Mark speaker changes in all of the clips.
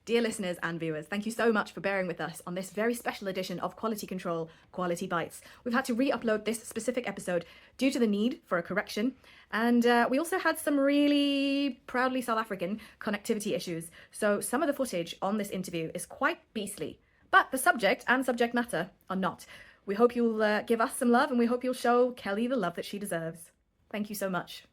Speaker 1: Dear listeners and viewers, thank you so much for bearing with us on this very special edition of Quality Control, Quality Bites. We've had to re-upload this specific episode due to the need for a correction, and we also had some really proudly South African connectivity issues, so some of the footage on this interview is quite beastly, but the subject and subject matter are not. We hope you'll give us some love, and we hope you'll show Kelly the love that she deserves. Thank you so much.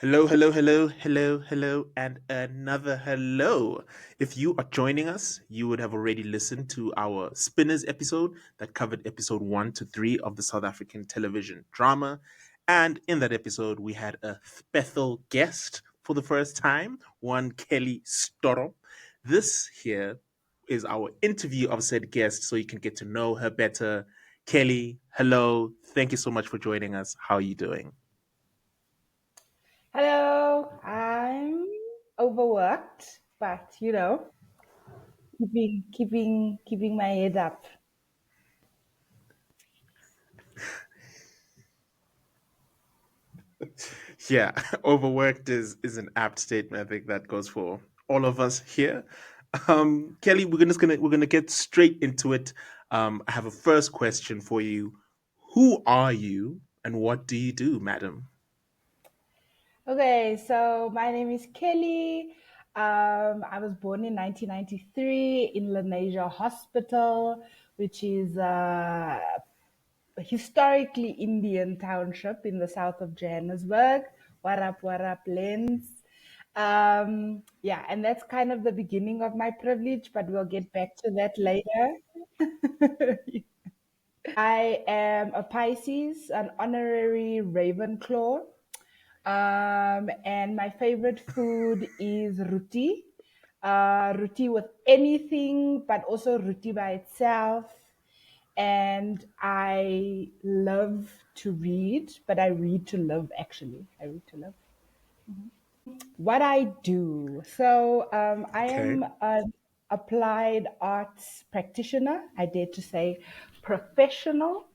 Speaker 2: Hello, hello, hello, hello, hello, and another hello. If you are joining us, you would have already listened to our Spinners episode that covered episode 1 to 3 of the South African television drama. And in that episode, we had a special guest for the first time, one Kelly Storom. This here is our interview of said guest so you can get to know her better. Kelly, hello. Thank you so much for joining us. How are you doing?
Speaker 3: Hello, I'm overworked, but keeping my head up.
Speaker 2: Yeah, overworked is an apt statement. I think that goes for all of us here. Kelly, we're gonna get straight into it. I have a first question for you. Who are you and what do you do, madam?
Speaker 3: Okay, so my name is Kelly. I was born in 1993 in Lenasia Hospital, which is a historically Indian township in the south of Johannesburg. Warap Lens. Yeah, and that's kind of the beginning of my privilege, but we'll get back to that later. I am a Pisces, an honorary Ravenclaw. And my favorite food is roti. Roti with anything, but also roti by itself. And I love to read, but I read to live actually. I read to live. What I do. So I
Speaker 2: Okay.
Speaker 3: am an applied arts practitioner. I dare to say professional.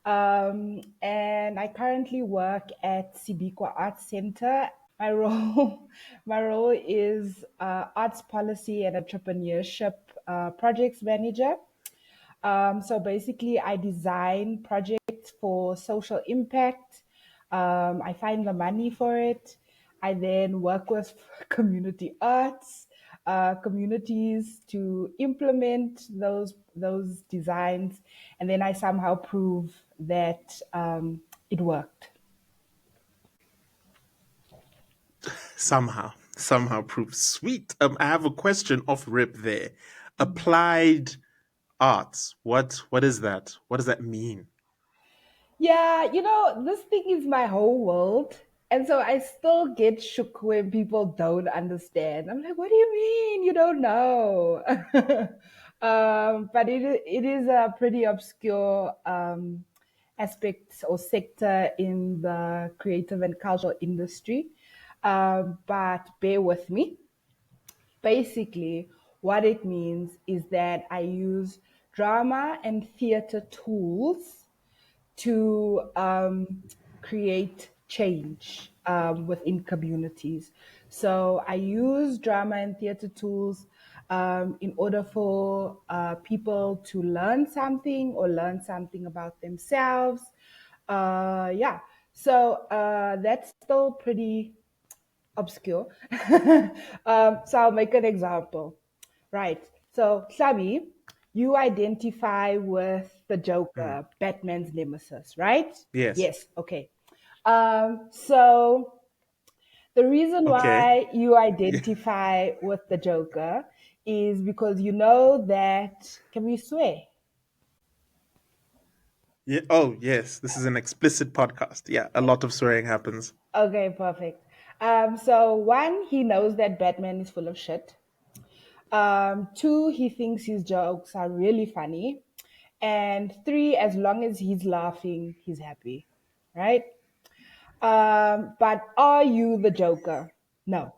Speaker 3: And I currently work at Sibikwa Arts Center. My role, my role is arts policy and entrepreneurship projects manager. So basically, I design projects for social impact. I find the money for it. I then work with community arts, communities to implement those designs, and then I somehow prove that it worked.
Speaker 2: Somehow proved sweet. I have a question off rip there. Applied arts. What is that? What does that mean?
Speaker 3: Yeah, this thing is my whole world. And so I still get shook when people don't understand. I'm like, what do you mean you don't know? But it is a pretty obscure aspect or sector in the creative and cultural industry. But bear with me. Basically, what it means is that I use drama and theater tools to create change within communities. So I use drama and theater tools in order for people to learn something or learn something about themselves. Yeah, so that's still pretty obscure. So I'll make an example. Right. So, Sabi, you identify with the
Speaker 2: Hmm.
Speaker 3: Joker, Batman's nemesis, right?
Speaker 2: Yes.
Speaker 3: Yes. Okay. So the reason
Speaker 2: Okay.
Speaker 3: why you
Speaker 2: Yeah.
Speaker 3: identify with the Joker is because you know that. Can we swear?
Speaker 2: Yeah. Oh, yes. This is an explicit podcast. Yeah, a lot of swearing happens.
Speaker 3: Okay, perfect. So one, he knows that Batman is full of shit. Two, he thinks his jokes are really funny. And three, as long as he's laughing, he's happy, right? But are you the Joker? No,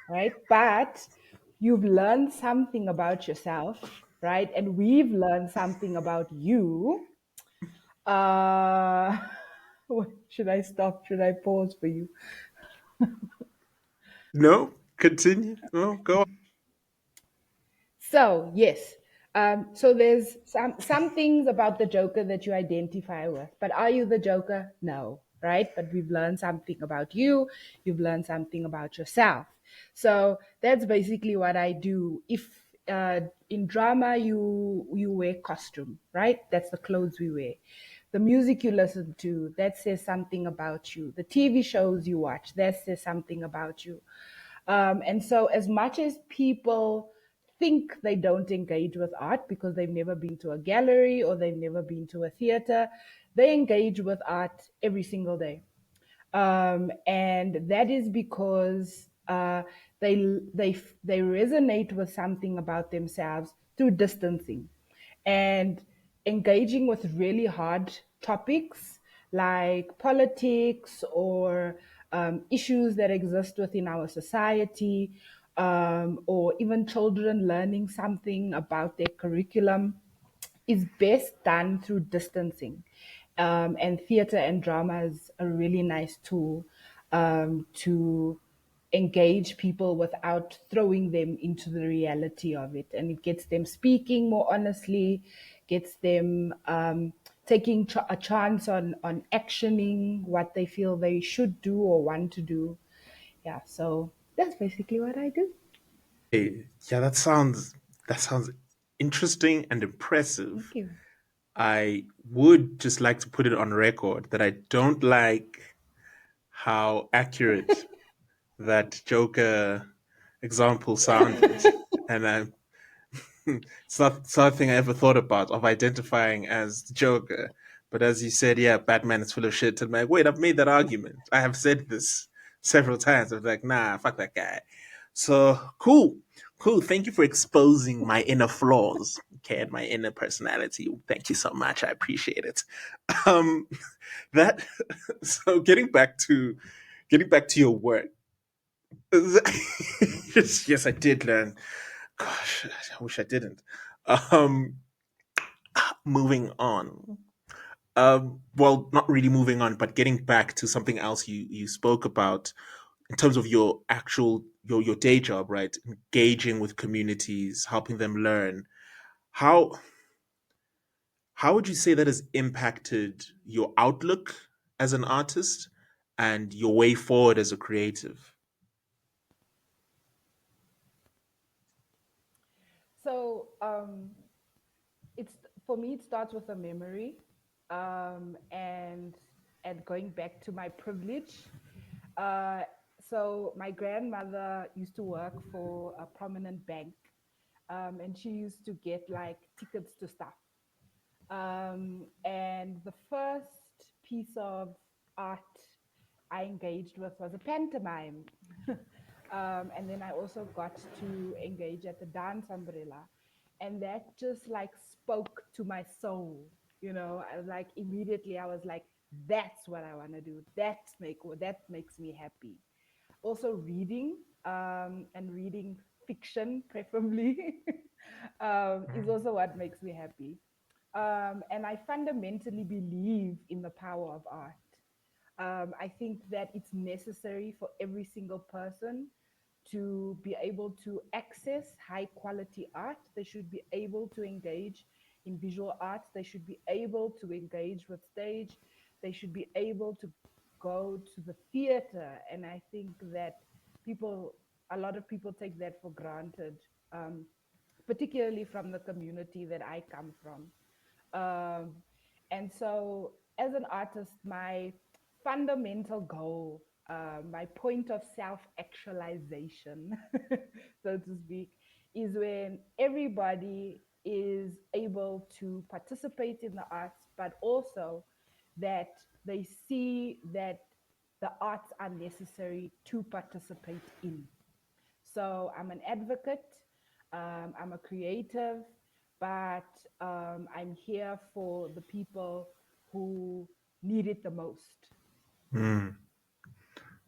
Speaker 3: right? But you've learned something about yourself, right? And we've learned something about you. Uh, should I stop? Should I pause for you?
Speaker 2: No, continue. No, go on.
Speaker 3: So yes, so there's some things about the Joker that you identify with, but are you the Joker? No, right? But we've learned something about you. You've learned something about yourself. So that's basically what I do. If in drama you wear costume, right? That's the clothes we wear. The music you listen to, that says something about you. The TV shows you watch, that says something about you. And so, as much as people think they don't engage with art because they've never been to a gallery or they've never been to a theater, they engage with art every single day. And that is because they resonate with something about themselves through distancing and engaging with really hard topics like politics or issues that exist within our society, or even children learning something about their curriculum is best done through distancing. And theater and drama is a really nice tool to engage people without throwing them into the reality of it. And it gets them speaking more honestly, gets them taking a chance on actioning what they feel they should do or want to do. Yeah, so that's basically what I do.
Speaker 2: Hey, yeah, that sounds interesting and
Speaker 3: Thank
Speaker 2: impressive.
Speaker 3: you.
Speaker 2: I would just like to put it on record that I don't like how accurate that Joker example sounded, and it's not something I ever thought about of identifying as the Joker. But as you said, yeah, Batman is full of shit. And I'm like, wait, I've made that argument. I have said this several times. I was like, nah, fuck that guy. So cool, cool. Thank you for exposing my inner flaws, okay, and my inner personality. Thank you so much. I appreciate it. Um, that so getting back to your work. Yes, I did learn. Gosh, I wish I didn't. Um, moving on. Well, not really moving on, but getting back to something else you spoke about in terms of your actual your day job, right? Engaging with communities, helping them learn. How how would you say that has impacted your outlook as an artist and your way forward as a creative?
Speaker 3: So it's for me. It starts with a memory, and going back to my privilege. Uh, so my grandmother used to work for a prominent bank, and she used to get like tickets to stuff. And the first piece of art I engaged with was a pantomime. And then I also got to engage at the dance umbrella. And that just like spoke to my soul. I was like, immediately, I was like, that's what I want to do. That makes me happy. Also, reading and reading fiction, preferably, is also what makes me happy. And I fundamentally believe in the power of art. I think that it's necessary for every single person to be able to access high quality art. They should be able to engage in visual arts. They should be able to engage with stage. They should be able to go to the theater. And I think that people, a lot of people take that for granted, um, particularly from the community that I come from. Um, and so, as an artist, my fundamental goal, my point of self actualization, so to speak, is when everybody is able to participate in the arts, but also that they see that the arts are necessary to participate in. So I'm an advocate, I'm a creative, but I'm here for the people who need it the most.
Speaker 2: Hmm.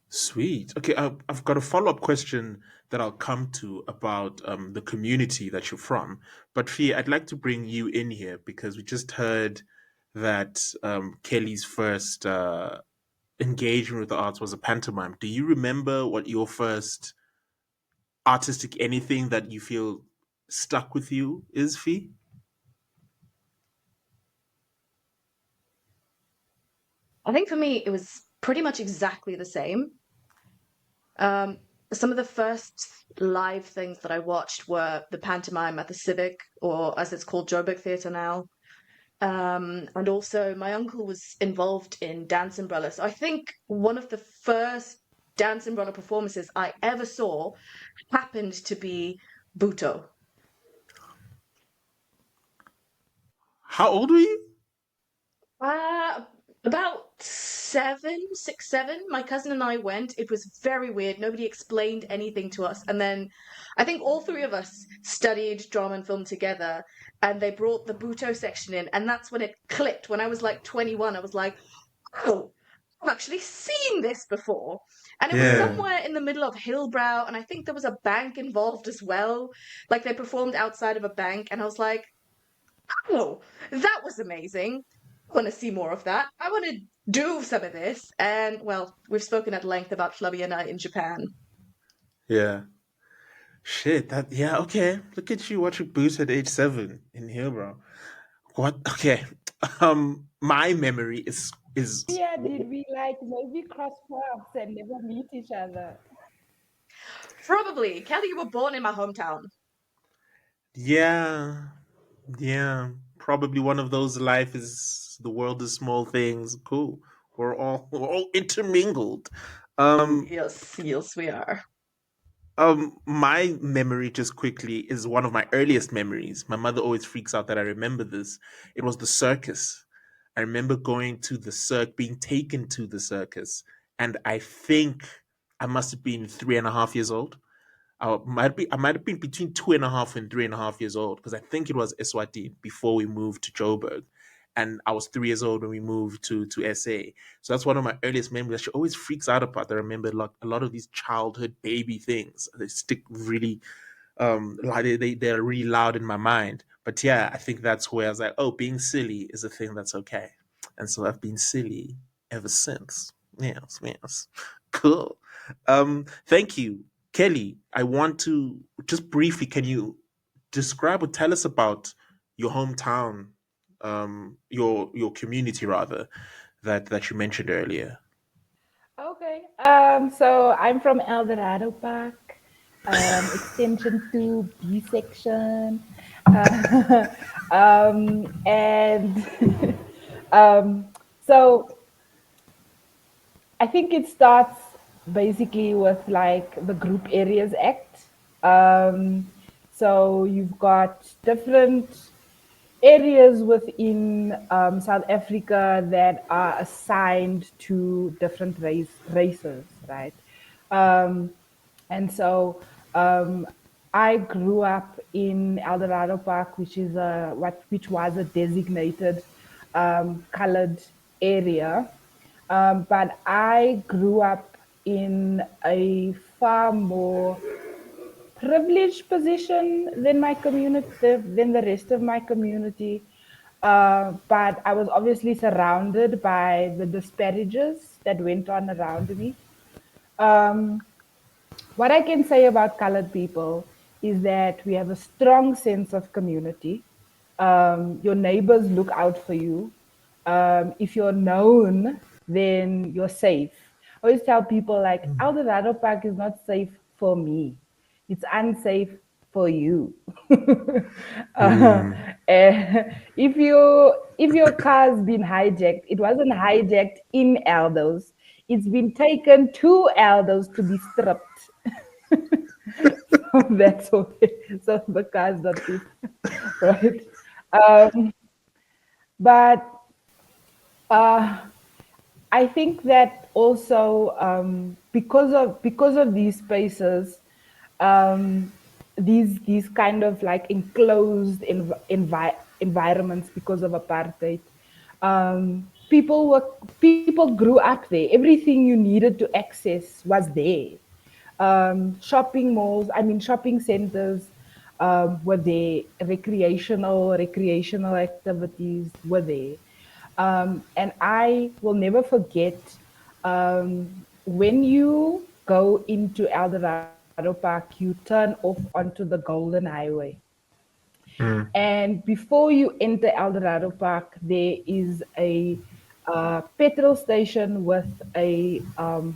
Speaker 2: Sweet. Okay, I've got a follow-up question that I'll come to about the community that you're from. But Fee, I'd like to bring you in here because we just heard that Kelly's first engagement with the arts was a pantomime. Do you remember what your first artistic anything that you feel stuck with you is, Fee?
Speaker 1: I think for me, it was pretty much exactly the same. Um, some of the first live things that I watched were the pantomime at the Civic, or as it's called, Joburg Theatre now. And also, my uncle was involved in Dance Umbrella. So I think one of the first Dance Umbrella performances I ever saw happened to be Buto.
Speaker 2: How old were you?
Speaker 1: Uh, about seven, six, seven. My cousin and I went. It was very weird. Nobody explained anything to us. And then I think all three of us studied drama and film together, and they brought the Buto section in, and that's when it clicked. When I was like 21, I was like, oh, I've actually seen this before. And it was
Speaker 2: Yeah.
Speaker 1: somewhere in the middle of Hillbrow, and I think there was a bank involved as well. Like they performed outside of a bank, and I was like, oh, that was amazing. I want to see more of that. I want to do some of this. And well, we've spoken at length about Flaviana in Japan.
Speaker 2: Yeah. Shit, that yeah, okay. Look at you watching Boots at age 7 in here, bro. What? Okay. My memory is
Speaker 3: Yeah, did we like maybe cross paths and never meet each other?
Speaker 1: Probably. Kelly, you were born in my hometown.
Speaker 2: yeah, yeah. Probably one of those life is the world is small things. Cool. We're all intermingled. Um
Speaker 1: Yes, yes, we are.
Speaker 2: my memory just quickly is one of my earliest memories. My mother always freaks out that I remember this. It was the circus. I remember going to the being taken to the circus, and I think I must have been 3.5 years old. I might have been between 2.5 and 3.5 years old because I think it was Eswatini before we moved to Joburg, and I was 3 years old when we moved to SA. So that's one of my earliest memories that she always freaks out about. I remember a lot of these childhood baby things. They stick really like they're really loud in my mind. But yeah, I think that's where I was like, oh, being silly is a thing that's okay, and so I've been silly ever since. Yes, yes, cool. Thank you, Kelly. I want to just briefly, can you describe or tell us about your hometown, your community rather, that you mentioned earlier?
Speaker 3: Okay. So I'm from El Dorado Park, extension 2, B section. And um, so I think it starts basically with like the Group Areas Act. So you've got different areas within South Africa that are assigned to different races, right? Um, and so I grew up in El Dorado Park, which was a designated colored area. But I grew up in a far more privileged position than my community, than the rest of my community. But I was obviously surrounded by the disparages that went on around me. Um, what I can say about colored people is that we have a strong sense of community. Your neighbors look out for you. If you're known, then you're safe. I always tell people like El Dorado Park is not safe for me. It's unsafe for you. uh,
Speaker 2: Mm.
Speaker 3: if your car's been hijacked, it wasn't hijacked in Aldo's. It's been taken to Aldo's to be stripped. So that's okay. So the car's not this, right? Um, but uh, I think that also because of these spaces, these kind of like enclosed environments because of apartheid, people grew up there. Everything you needed to access was there. Shopping malls, I mean shopping centers, were there. Recreational activities were there. And I will never forget. When you go into Eldorado Park, you turn off onto the Golden Highway.
Speaker 2: Mm.
Speaker 3: And before you enter Eldorado Park, there is a petrol station with a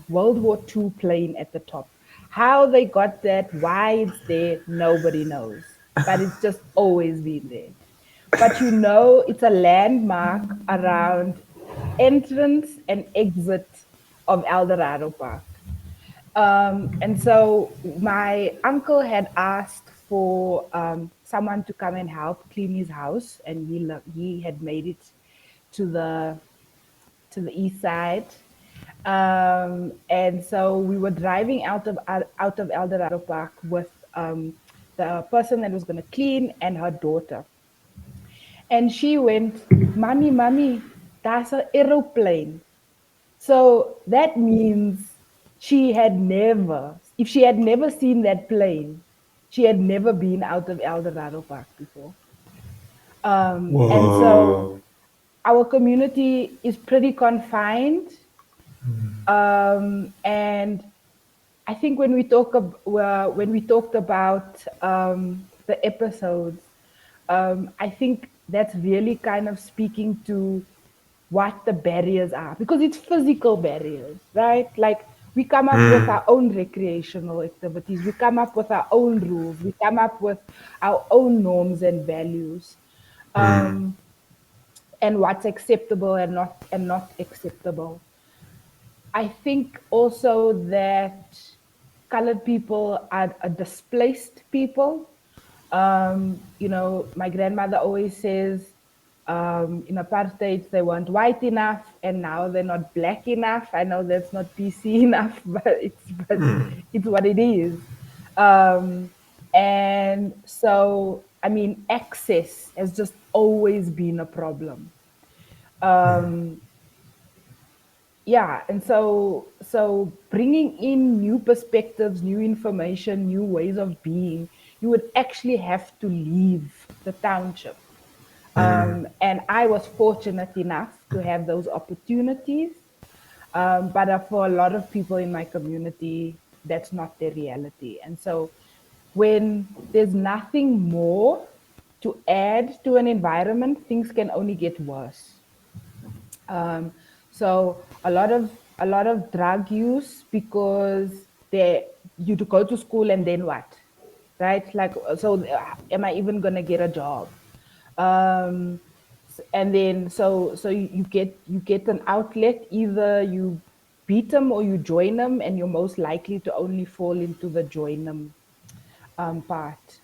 Speaker 3: World War II plane at the top. How they got that, why it's there, nobody knows. But it's just always been there. But you know, it's a landmark around entrance and exit of Eldorado Park. And so my uncle had asked for someone to come and help clean his house, and he had made it to the east side. And so we were driving out of Eldorado Park with the person that was going to clean and her daughter. And she went, "Mommy, mommy, that's an aeroplane." So that means if she had never seen that plane, she had never been out of Eldorado Park before. And so
Speaker 2: Whoa.
Speaker 3: our community is pretty confined. And I think when we talked about the episodes, I think that's really kind of speaking to what the barriers are, because it's physical barriers, right? Like we come up with our
Speaker 2: Mm.
Speaker 3: own recreational activities, we come up with our own rules, we come up with our own norms and values,
Speaker 2: Mm.
Speaker 3: um, and what's acceptable and not acceptable. I think also that colored people are a displaced people. My grandmother always says in apartheid they weren't white enough and now they're not black enough. I know that's not PC enough, but it's what it is. Um, and so, I mean, access has just always been a problem. Um, yeah, and so bringing in new perspectives, new information, new ways of being, you would actually have to leave the township. And I was fortunate enough to have those opportunities. But for a lot of people in my community, that's not their reality. And so when there's nothing more to add to an environment, things can only get worse. Um, so a lot of drug use, because they you to go to school and then what, right? Like, so am I even gonna get a job? Um, and then so you get an outlet. Either you beat them or you join them, and you're most likely to only fall into the join them part.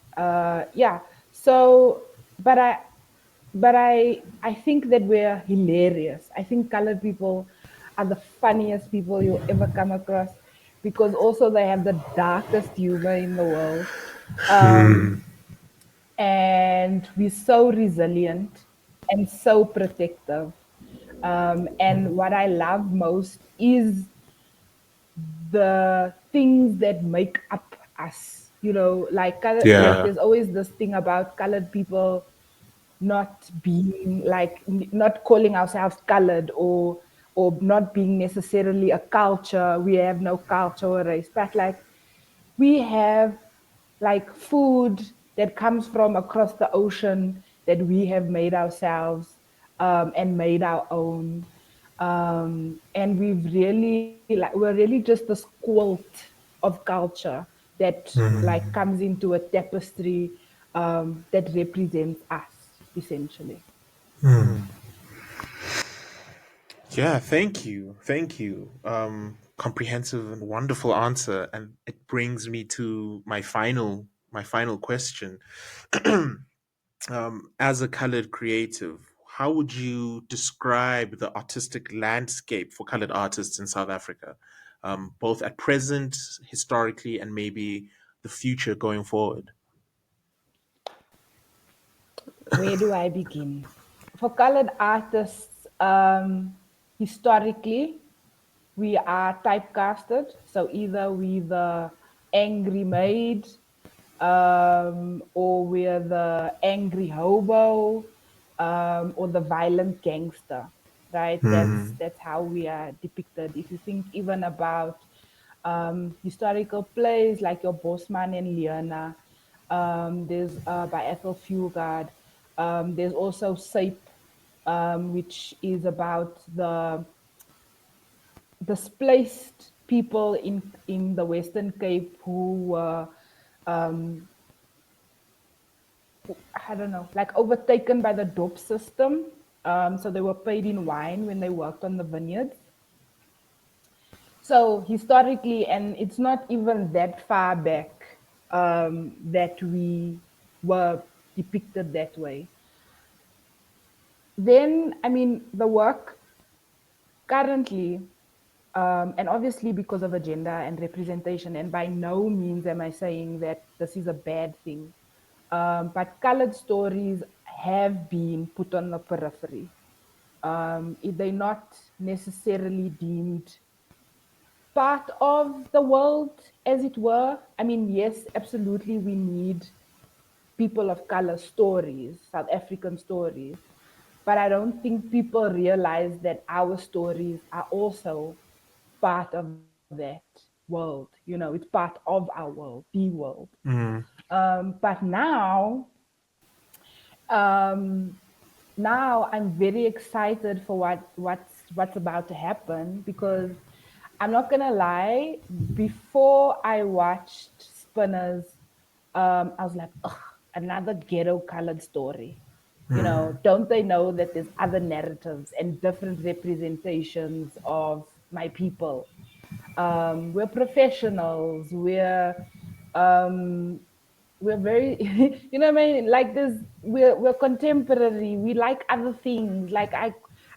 Speaker 3: Yeah. So, but I think that we're hilarious. I think colored people are the funniest people you'll ever come across, because also they have the darkest humor in the world. Um, and we're so resilient and so protective. And what I love most is the things that make up us. Like
Speaker 2: Yeah.
Speaker 3: there's always this thing about colored people not being like not calling ourselves colored, or not being necessarily a culture. We have no culture or race, but like we have like food that comes from across the ocean that we have made ourselves, and made our own. And we're really just this quilt of culture that like comes into a tapestry, that represents us essentially.
Speaker 2: Yeah, thank you. Thank you. Comprehensive and wonderful answer. And it brings me to my final question. As a colored creative, how would you describe the artistic landscape for colored artists in South Africa, both at present, historically, and maybe the future going forward?
Speaker 3: Where do I begin? For colored artists, historically, we are typecasted. So either we the angry maid, or we're the angry hobo, or the violent gangster. right? That's how we are depicted. If you think even about historical plays like your Bosman and Leona, there's by Ethel Fugard. There's also Sape, which is about the displaced people in the Western Cape who were, um, I don't know, like overtaken by the dope system. So they were paid in wine when they worked on the vineyards. So historically, and it's not even that far back that we were depicted that way. Then, I mean, the work currently, and obviously because of agenda and representation, and by no means am I saying that this is a bad thing, but colored stories have been put on the periphery. If they're not necessarily deemed part of the world, as it were. I mean, yes, absolutely, we need people of color stories, South African stories, but I don't think people realize that our stories are also part of that world. You know, it's part of our world, the world. But um, now I'm very excited for what's about to happen, because I'm not gonna lie. Before I watched Spinners, I was like, ugh, another ghetto colored story. You know, don't they know that there's other narratives and different representations of my people? We're professionals. Um, we're very, you know what I mean, like this, we're contemporary, we like other things. Like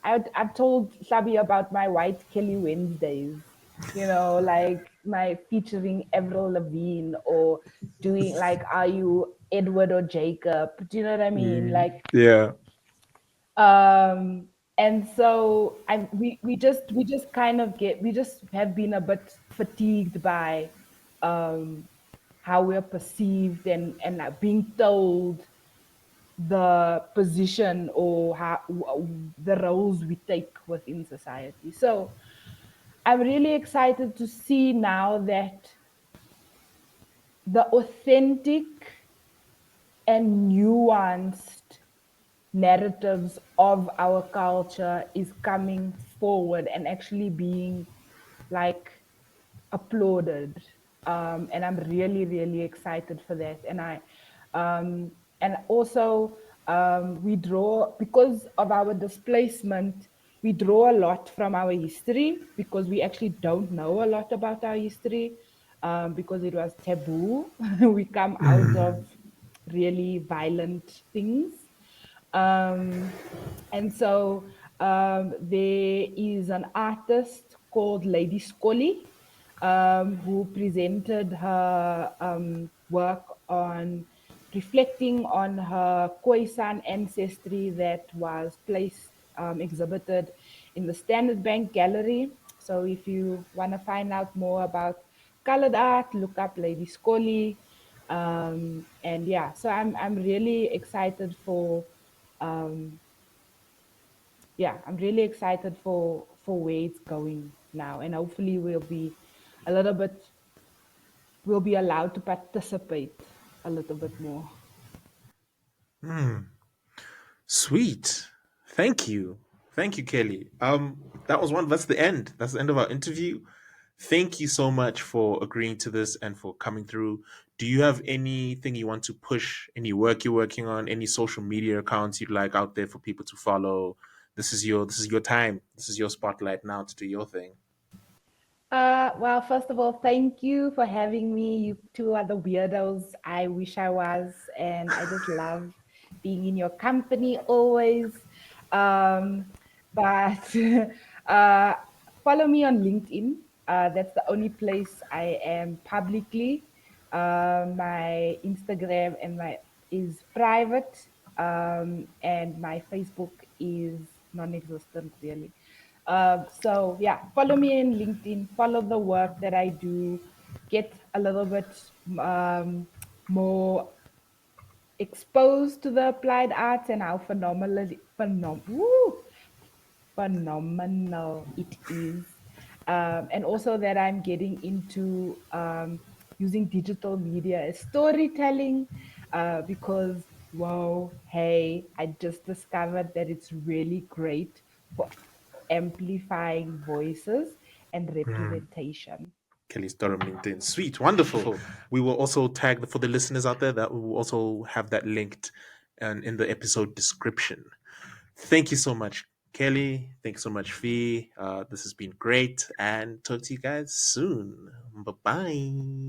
Speaker 3: I've told Sabi about my white Kelly Wednesdays, you know, like my featuring Avril Lavigne, or doing like, are you Edward or Jacob, do you know what I mean, like,
Speaker 2: Yeah.
Speaker 3: um and so we just kind of get, we just have been a bit fatigued by um how we're perceived, and being told the position, or how the roles we take within society. So I'm really excited to see now that the authentic and nuanced narratives of our culture is coming forward and actually being like applauded. And I'm really, really excited for that. And also, we draw, because of our displacement, we draw a lot from our history, because we actually don't know a lot about our history, because it was taboo. We come out of really violent things. Um, and so there is an artist called Lady Scully, who presented her work on reflecting on her Khoisan ancestry, that was placed, exhibited in the Standard Bank Gallery. So if you want to find out more about colored art, look up Lady Scully. And yeah, so I'm really excited for um, yeah, I'm really excited for where it's going now, and hopefully a little bit we'll be allowed to participate a little bit more.
Speaker 2: Sweet. Thank you. Thank you, Kelly. That was one. That's the end. That's the end of our interview. Thank you so much for agreeing to this and for coming through. Do you have anything you want to push? Any work you're working on? Any social media accounts you'd like out there for people to follow? This is your time. This is your spotlight now to do your thing.
Speaker 3: Well, first of all, thank you for having me. You two are the weirdos I wish I was, and I just love being in your company always. Um, but uh, follow me on LinkedIn. That's the only place I am publicly. My Instagram and my is private, and my Facebook is non-existent really. So yeah, follow me in LinkedIn, follow the work that I do, get a little bit more exposed to the applied arts and how phenomenal it is. And also that I'm getting into using digital media as storytelling because, wow, hey, I just discovered that it's really great for amplifying voices and representation.
Speaker 2: Kelly Storom LinkedIn. Sweet, wonderful. We will also tag for the listeners out there that we will also have that linked and in the episode description. Thank you so much, Kelly. Thanks so much, Fee. This has been great, and talk to you guys soon. Bye bye.